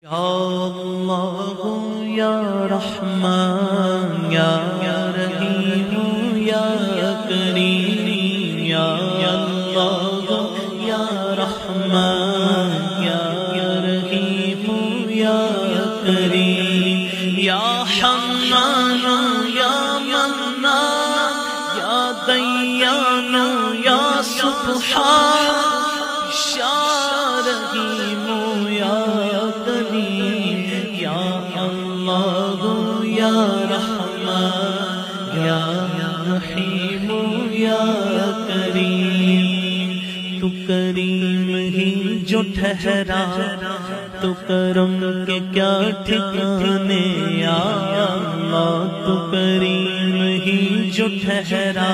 اللہ یا رحمان یا رحیم یا کریم یا اللہ یا رحمان یا رحیم یا کریم یا حنان یا منان یا دیان یا سبحان یا رحیم یا یا رحمان یا رحیم یا کریم تو کریم ہی جو ٹھہرا تو کرم کے کیا ٹھکانے یا اللہ تو کریم ہی جو ٹھہرا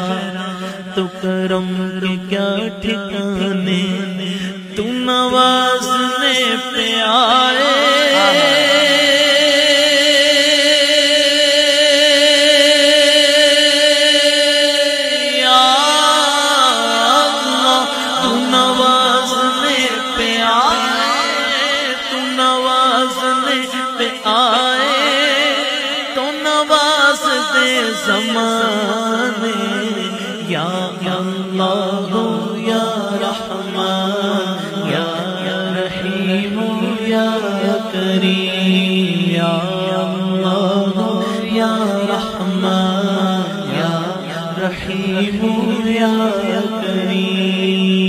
تو کرم کے کیا ٹھکانے تو نوازنے پہ آئے زمانے یا اللہ یا رحمان یا رحیم یا کریم یا اللہ یا رحمان یا رحیم یا کریم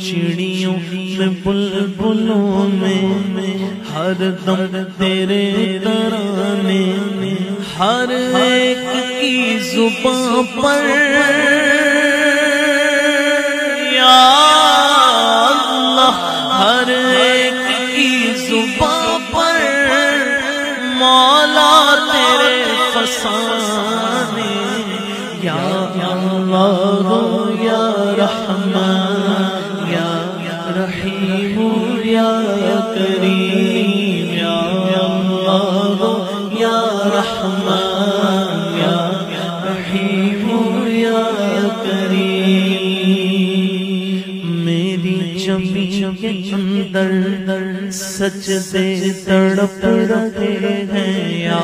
چڑیوں میں بلبلوں میں ہر دم تیرے ترانے ہر ایک کی زبان پر یا اللہ ہر ایک کی زبان پر مولا تیرے فسانے یا اللہ یا رحمان یا رحیم یا کریم یا اللہ یا رحمان یا رحیم یا کریم میری زمین کے اندر سجدے تڑپ رہے ہیں یا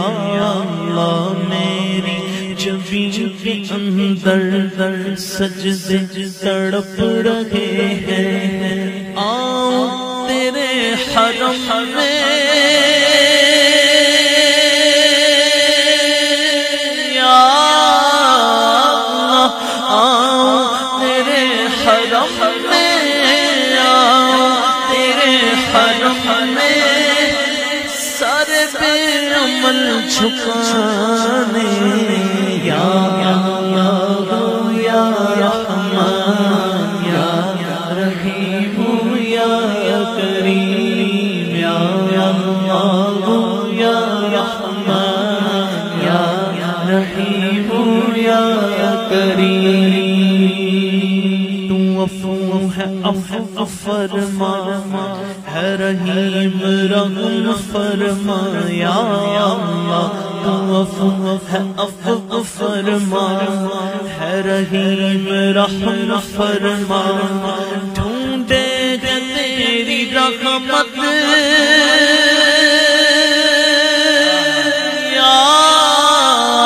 اللہ میری زمین کے اندر سجدے تڑپ رہے ہیں آؤ تیرے حرم میں چھپانے یا اللہ یا رحمان یا رحیم یا کریم یا اللہ یا رحمان یا رحیم یا کریم تو عفو ہے عفو فرما ہے رحیم رحم فرما یا اللہ تو عفو ہے عفو فرما ہے رحیم رحم فرما ڈھونڈے گے تیری رحمت یا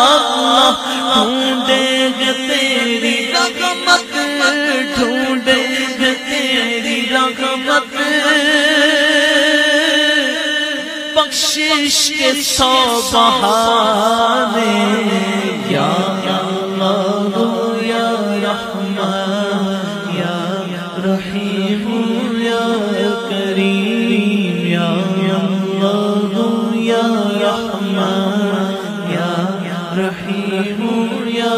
اللہ ڈھونڈے گے تیری رحمت ڈھونڈے گے تیری رحمت بخشش کے سو بہانے یا اللہ یا رحمان یا رحیم یا کریم یا اللہ یا رحمان یا رحیم یا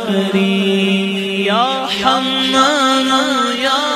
کریم یا حنان یا